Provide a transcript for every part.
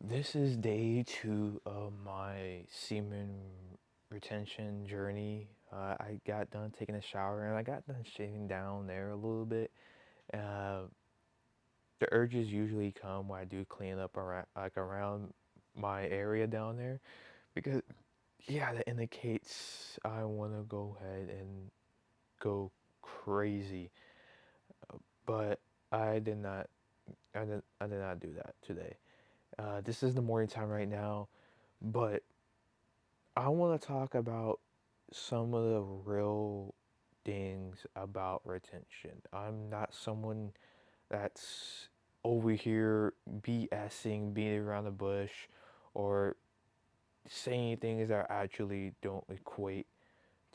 This is day two of my semen retention journey. I got done taking a shower and I got done shaving down there a little bit. Uh, the urges usually come when I do clean up around my area down there because yeah, that indicates I want to go ahead and go crazy. But I did not. I did not do that today. This is the morning time right now, but I want to talk about some of the real things about retention. I'm not someone that's over here BSing, beating around the bush, or saying things that actually don't equate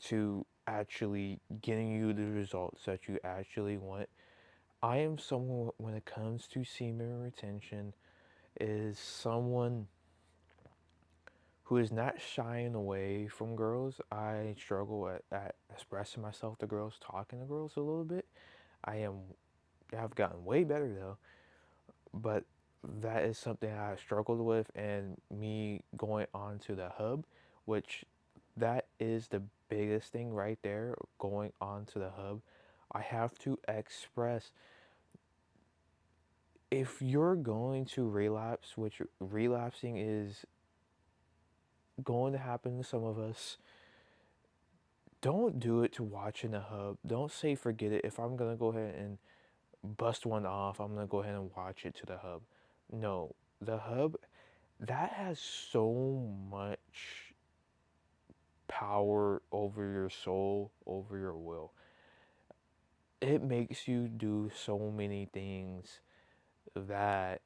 to actually getting you the results that you actually want. I am someone when it comes to semen retention is someone who is not shying away from girls. I struggle at expressing myself to girls, talking to girls a little bit. I have gotten way better though, but that is something I struggled with, and me going on to the hub, which that is the biggest thing right there, going on to the hub. I have to express if you're going to relapse, which relapsing is going to happen to some of us. Don't do it to watch in the hub. Don't say forget it. If I'm gonna go ahead and bust one off, I'm gonna go ahead and watch it to the hub. No, the hub that has so much power over your soul, over your will. It makes you do so many things that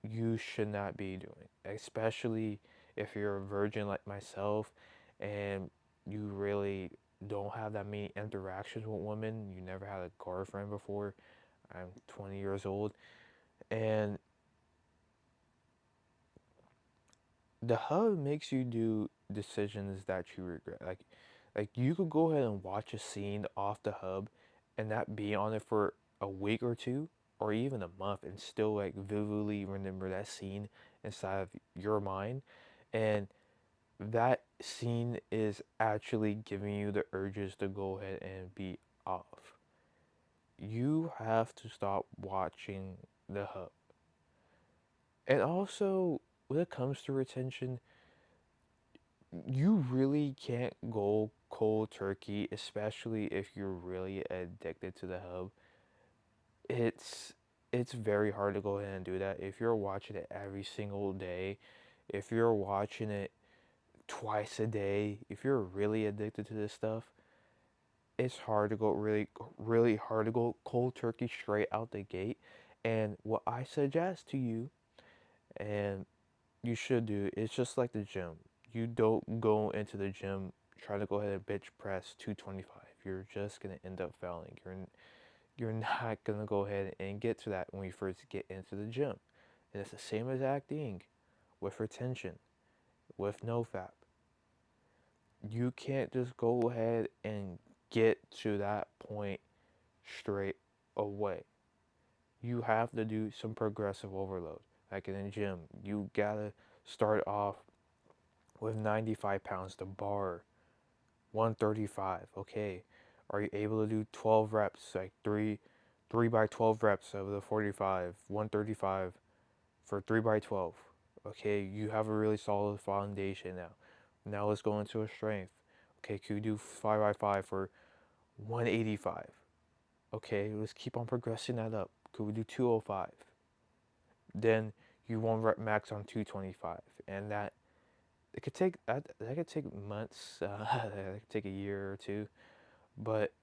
you should not be doing, especially if you're a virgin like myself and you really don't have that many interactions with women. You never had a girlfriend before. I'm 20 years old, and the hub makes you do decisions that you regret. Like you could go ahead and watch a scene off the hub and not be on it for a week or two or even a month and still like vividly remember that scene inside of your mind. And that scene is actually giving you the urges to go ahead and be off. You have to stop watching the hub. And also, when it comes to retention, you really can't go cold turkey, especially if you're really addicted to the hub. It's it's very hard to go ahead and do that. If you're watching it every single day, if you're watching it twice a day, if you're really addicted to this stuff, it's hard to go really hard to go cold turkey straight out the gate. And what I suggest to you, and you should do, is just like the gym. You don't go into the gym trying to go ahead and bench press 225. You're just gonna end up failing. You're not gonna go ahead and get to that when you first get into the gym. And it's the same exact thing with retention, with nofap. You can't just go ahead and get to that point straight away. You have to do some progressive overload. Like in the gym, you gotta start off with 95 pounds to bar 135. Okay, are you able to do 12 reps, like three by 12 reps of the 45, 135 for 3 by 12? Okay, you have a really solid foundation now. Now let's go into a strength. Okay, can you do 5 by 5 for 185? Okay, let's keep on progressing that up. Could we do 205? Then you want rep max on 225, and that could take months. That could take a year or two. But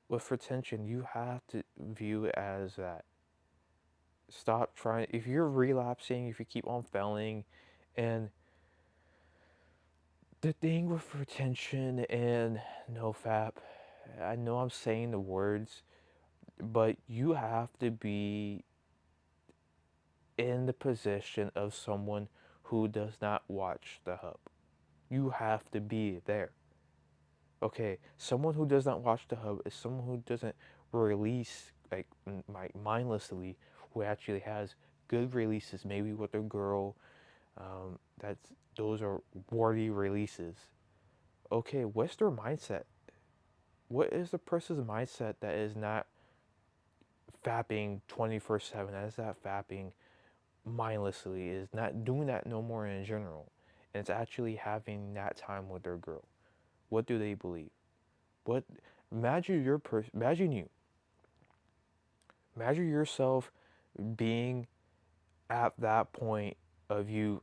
with retention, you have to view it as that. Stop trying. If you're relapsing, if you keep on failing, and the thing with retention and no fap, I know I'm saying the words, but you have to be in the position of someone who does not watch the hub. You have to be there. Okay, someone who does not watch the hub is someone who doesn't release like mindlessly, who actually has good releases, maybe with a girl. That's those are worthy releases. Okay, what's their mindset? What is the person's mindset that is not fapping 24/7? That is not fapping mindlessly. Is not doing that no more in general. And it's actually having that time with their girl. What do they believe? What imagine your person? Imagine you. Imagine yourself being at that point of you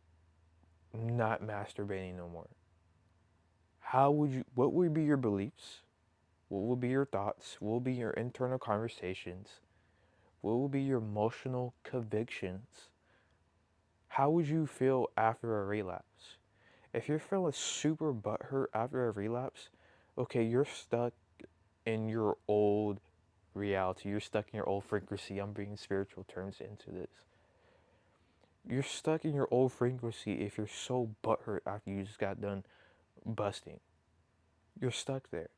not masturbating no more. How would you? What would be your beliefs? What will be your thoughts? What will be your internal conversations? What will be your emotional convictions? How would you feel after a relapse? If you're feeling super butthurt after a relapse, okay, you're stuck in your old reality. You're stuck in your old frequency. I'm bringing spiritual terms into this. You're stuck in your old frequency if you're so butthurt after you just got done busting. You're stuck there.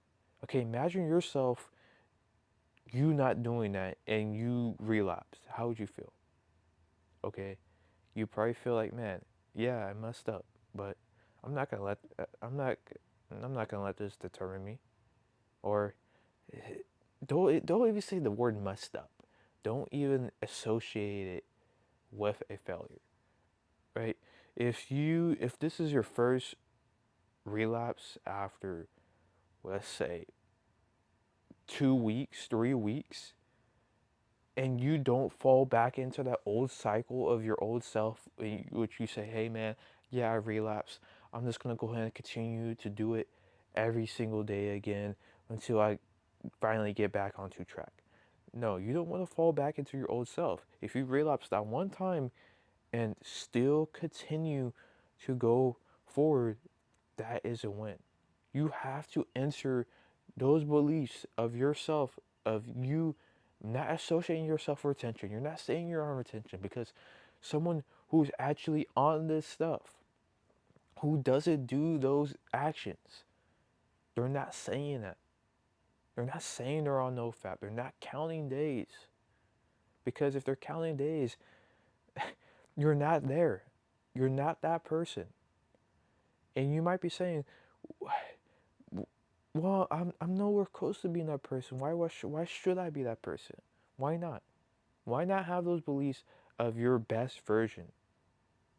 Okay, imagine yourself, you not doing that and you relapsed. How would you feel? Okay, you probably feel like, man, yeah, I messed up, but I'm not gonna let I'm not I'm not gonna let this determine me. Or don't even say the word messed up. Don't even associate it with a failure, right? If this is your first relapse after, let's say, 2 weeks, 3 weeks, and you don't fall back into that old cycle of your old self, which you say, hey man, yeah, I relapsed. I'm just gonna go ahead and continue to do it every single day again until I finally get back onto track. No, you don't want to fall back into your old self. If you relapse that one time and still continue to go forward, that is a win. You have to enter those beliefs of yourself, of you not associating yourself with retention. You're not saying you're on retention because someone who's actually on this stuff, who doesn't do those actions, they're not saying that. They're not saying they're on no fap. They're not counting days. Because if they're counting days, you're not there. You're not that person. And you might be saying, well, I'm nowhere close to being that person. Why should I be that person? Why not? Why not have those beliefs of your best version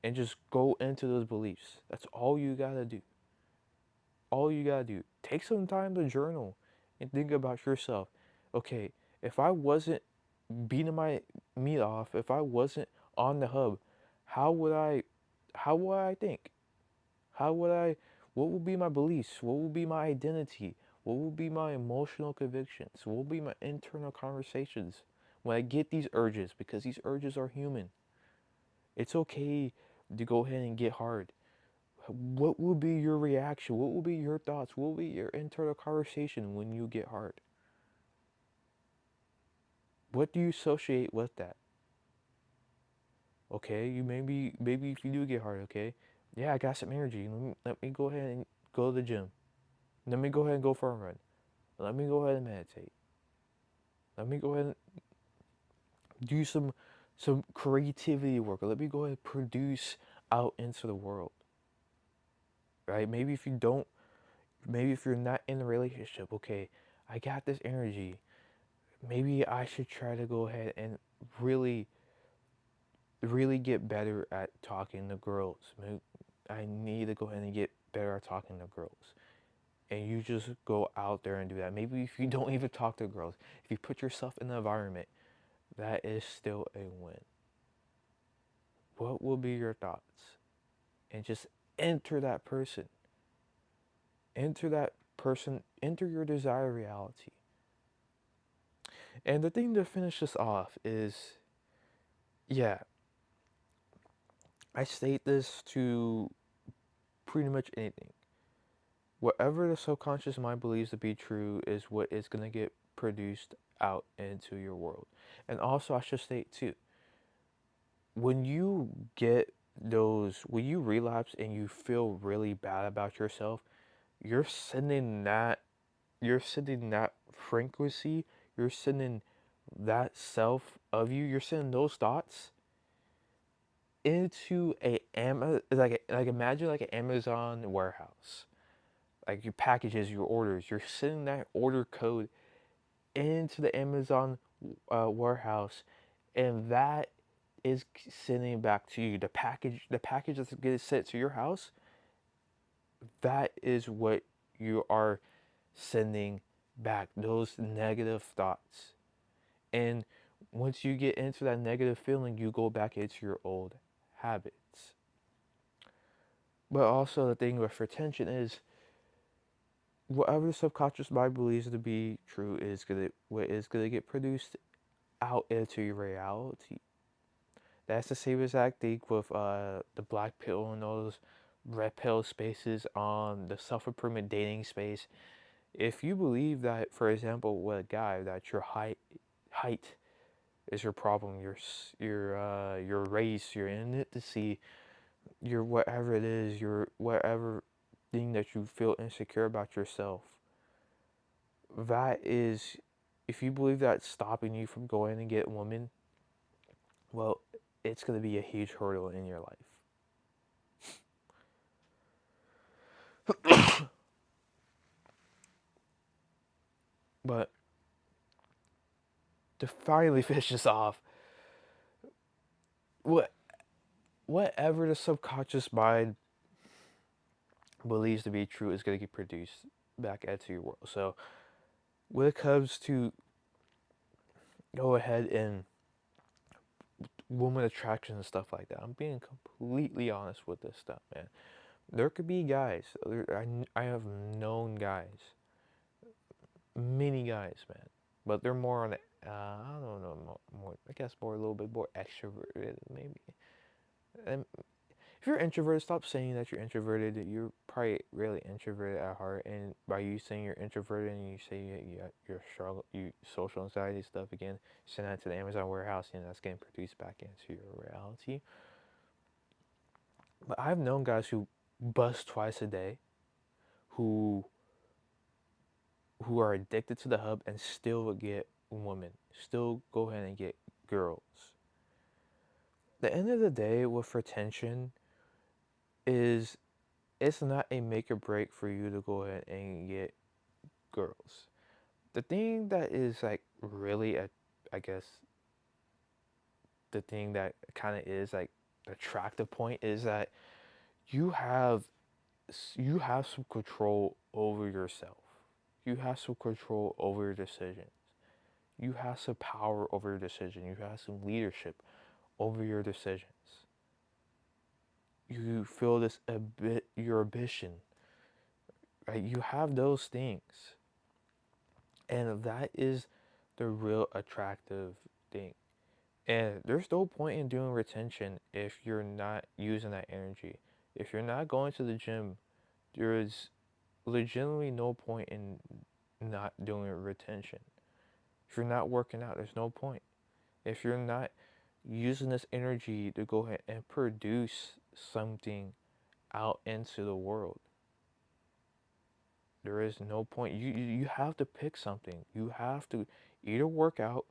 and just go into those beliefs? That's all you gotta do. All you gotta do. Take some time to journal and think about yourself. Okay, if I wasn't beating my meat off, if I wasn't on the hub, how would I how would I think? How would I what would be my beliefs? What would be my identity? What would be my emotional convictions? What would be my internal conversations when I get these urges? Because these urges are human. It's okay to go ahead and get hard. What will be your reaction? What will be your thoughts? What will be your internal conversation when you get hard? What do you associate with that? Okay, you maybe if you do get hard, okay, yeah, I got some energy. Let me go ahead and go to the gym. Let me go ahead and go for a run. Let me go ahead and meditate. Let me go ahead and do some creativity work. Let me go ahead and produce out into the world. Right? Maybe if you're not in a relationship, okay, I got this energy. Maybe I should try to go ahead and really really get better at talking to girls. Maybe I need to go ahead and get better at talking to girls. And you just go out there and do that. Maybe if you don't even talk to girls, if you put yourself in the environment, that is still a win. What will be your thoughts? And just enter that person. Enter that person. Enter your desired reality. And the thing to finish this off is, yeah, I state this to pretty much anything. Whatever the subconscious mind believes to be true is what is going to get produced out into your world. And also, I should state too, when you get when you relapse and you feel really bad about yourself, you're sending that, you're sending that frequency, you're sending that self of you, you're sending those thoughts into like imagine like an Amazon warehouse. Like your packages, your orders, you're sending that order code into the Amazon warehouse, and that is sending back to you the package that's getting sent to your house. That is what you are sending back, those negative thoughts. And once you get into that negative feeling, you go back into your old habits. But also the thing with retention is whatever the subconscious mind believes to be true is gonna get produced out into your reality. That's the same exact thing with the black pill and those red pill spaces on the self improvement dating space. If you believe that, for example, with a guy, that your height is your problem, your race, your ethnicity, your whatever it is, your whatever thing that you feel insecure about yourself, that is, if you believe that's stopping you from going and get women, well, it's gonna be a huge hurdle in your life. But to finally finish this off, what whatever the subconscious mind believes to be true is gonna get produced back into your world. So when it comes to go ahead and woman attraction and stuff like that, I'm being completely honest with this stuff, man. There could be guys. I have known guys, many guys, man, but they're more on the I don't know, more I guess more a little bit more extroverted maybe. And if you're introverted, stop saying that you're introverted. You're probably really introverted at heart, and by you saying you're introverted and you say you're struggle, you social anxiety stuff again, send that to the Amazon warehouse, and that's getting produced back into your reality. But I've known guys who bust twice a day, who who are addicted to the hub and still get women, still go ahead and get girls. The end of the day with retention is it's not a make or break for you to go ahead and get girls. The thing that is like really a, I guess the thing that kind of is like the attractive point is that you have you have some control over yourself. You have some control over your decisions. You have some power over your decision. You have some leadership over your decisions. You feel this a bit your ambition, right? You have those things, and that is the real attractive thing. And there's no point in doing retention if you're not using that energy. If you're not going to the gym, there is legitimately no point in not doing retention. If you're not working out, there's no point. If you're not using this energy to go ahead and produce something out into the world, there is no point. You have to pick something. You have to either work out,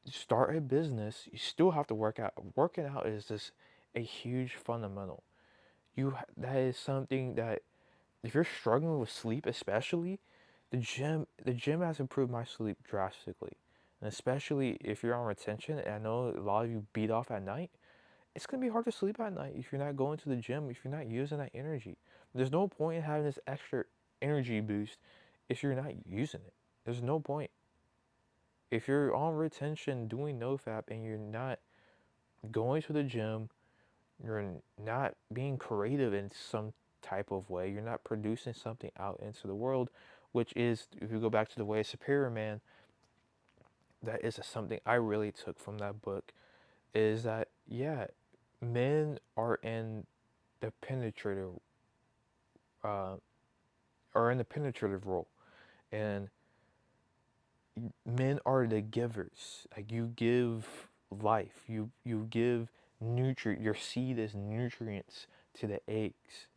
start a business. You still have to work out. Working out is just a huge fundamental. That is something that if you're struggling with sleep, especially the gym has improved my sleep drastically, and especially if you're on retention. And I know a lot of you beat off at night. It's gonna be hard to sleep at night if you're not going to the gym, if you're not using that energy. There's no point in having this extra energy boost if you're not using it. There's no point. If you're on retention doing nofap and you're not going to the gym, you're not being creative in some type of way, you're not producing something out into the world, which is, if you go back to the way of Superior Man, that is something I really took from that book, is that, yeah, men are in the penetrative, uh, are in the penetrative role, and men are the givers. Like you give life, you give nutrient. Your seed is nutrients to the eggs.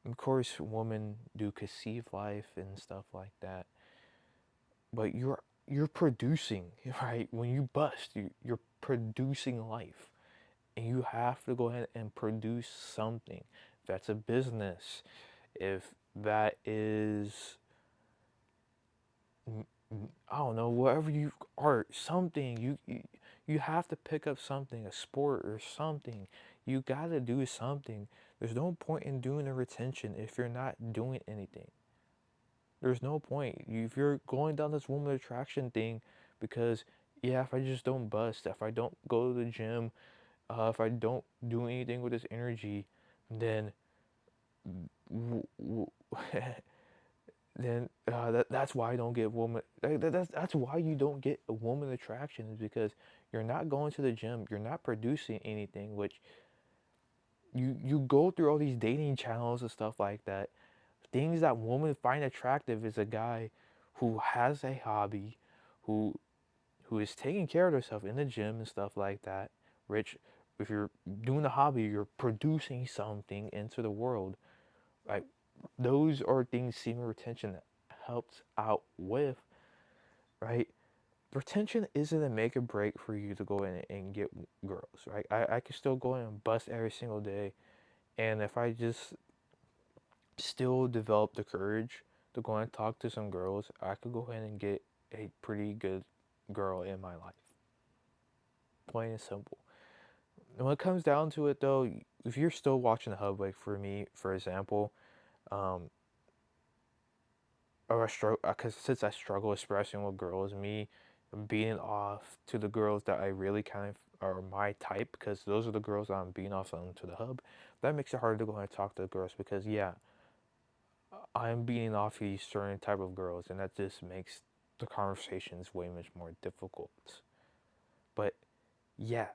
Of course, women do conceive life and stuff like that, but you're producing, right? When you bust, you're producing life. and you have to go ahead and produce something. If that's a business, if that is, I don't know, whatever you art, something you have to pick up something, a sport or something. You gotta do something. There's no point in doing a retention if you're not doing anything. There's no point. If you're going down this woman attraction thing, because yeah, if I just don't bust, if I don't go to the gym, if I don't do anything with this energy, then w- w- that's why I don't get woman. That's why you don't get a woman attraction, is because you're not going to the gym, you're not producing anything. Which you go through all these dating channels and stuff like that. Things that women find attractive is a guy who has a hobby, who who is taking care of themselves in the gym and stuff like that. Rich, if you're doing a hobby, you're producing something into the world. Like, those are things semen retention helps out with, right? Retention isn't a make or break for you to go in and get girls, right? I can still go in and bust every single day. And if I just still develop the courage to go and talk to some girls, I could go ahead and get a pretty good girl in my life. Plain and simple. And when it comes down to it, though, if you're still watching the hub, like for me, for example, um, or I struggle, because since I struggle expressing with girls, me beating off to the girls that I really kind of are my type, because those are the girls I'm beating off on to the hub. That makes it harder to go and talk to the girls, because yeah, I'm beating off these certain type of girls, and that just makes the conversations way much more difficult. But yeah,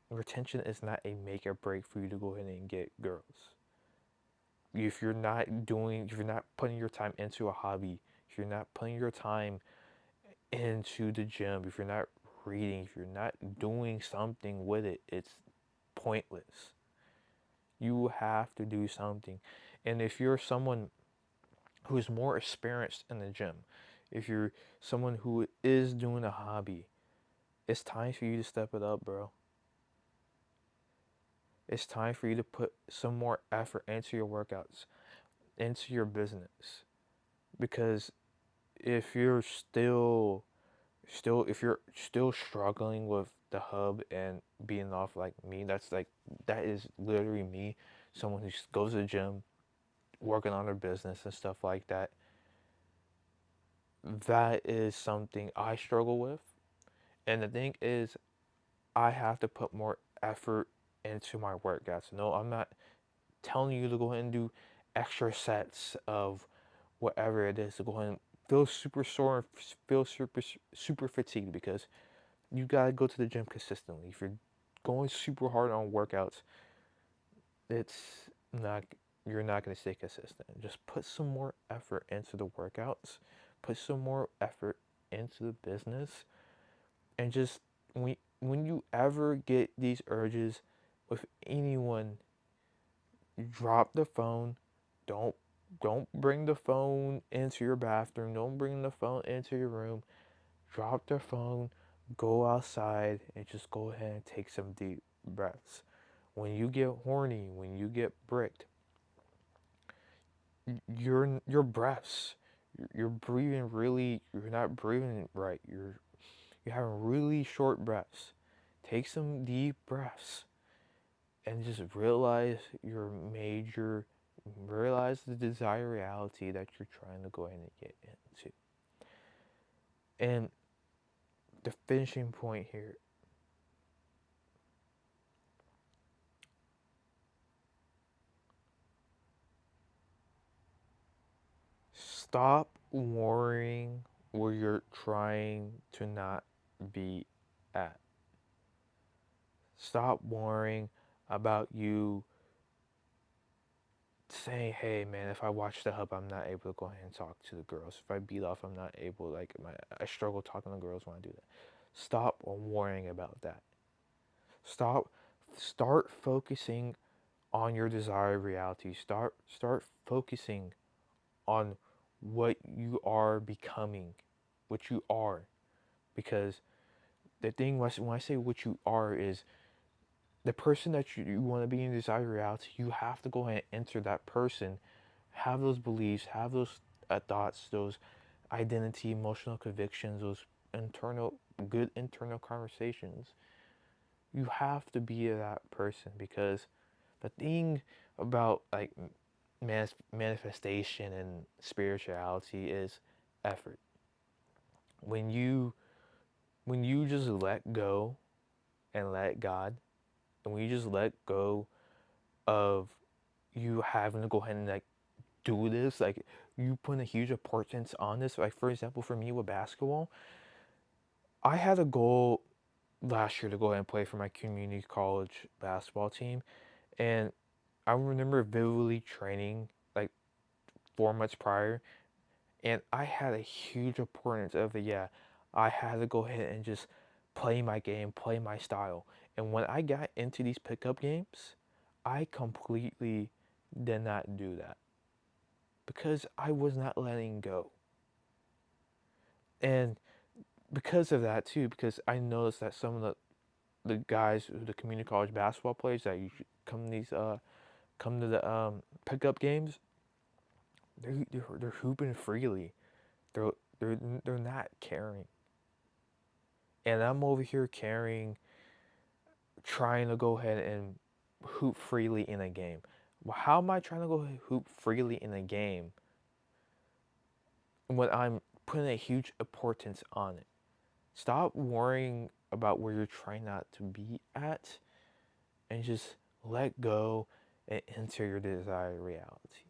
retention is not a make or break for you to go ahead and get girls. If you're not putting your time into a hobby, if you're not putting your time into the gym, if you're not reading, if you're not doing something with it, it's pointless. You have to do something. And if you're someone who is more experienced in the gym, if you're someone who is doing a hobby, it's time for you to step it up, bro. It's time for you to put some more effort into your workouts, into your business. Because if you're if you're still struggling with the hub and being off like me, that is literally me, someone who goes to the gym, working on their business and stuff like that. That is something I struggle with. And the thing is, I have to put more effort into my workouts. No, I'm not telling you to go ahead and do extra sets of whatever it is to go ahead and feel super sore and feel super fatigued, because you gotta go to the gym consistently. If you're going super hard on workouts, it's not you're not gonna stay consistent. Just put some more effort into the workouts, put some more effort into the business, and just when you ever get these urges with anyone, drop the phone. Don't don't bring the phone into your bathroom. Don't bring the phone into your room. Drop the phone, go outside, and just go ahead and take some deep breaths. When you get horny, when you get bricked, your breaths, you're breathing really, you're not breathing right. You're having really short breaths. Take some deep breaths and just realize the desired reality that you're trying to go ahead and get into. And the finishing point here, stop worrying where you're trying to not be at. Stop worrying about you saying, hey man, if I watch the hub, I'm not able to go ahead and talk to the girls. If I beat off, I'm not able, I struggle talking to girls when I do that. Stop worrying about that. Stop, start focusing on your desired reality. Start focusing on what you are becoming, what you are. Because the thing when I say what you are is the person that you want to be in desired reality, you have to go ahead and enter that person, have those beliefs, have those thoughts, those identity, emotional convictions, those internal, good internal conversations. You have to be that person because the thing about like manifestation and spirituality is effort. When you when you just let go and let God, and when you just let go of you having to go ahead and like do this, like you put a huge importance on this. Like for example, for me with basketball, I had a goal last year to go ahead and play for my community college basketball team, and I remember vividly training like 4 months prior, and I had a huge importance of it. Yeah, I had to go ahead and just play my game, play my style. And when I got into these pickup games, I completely did not do that because I was not letting go. And because of that too, because I noticed that some of the guys, the community college basketball players that you come to these come to the pickup games, they're hooping freely. They're they're not caring, and I'm over here caring, trying to go ahead and hoop freely in a game. Well, how am I trying to go hoop freely in a game when I'm putting a huge importance on it? Stop worrying about where you're trying not to be at and just let go and enter your desired reality.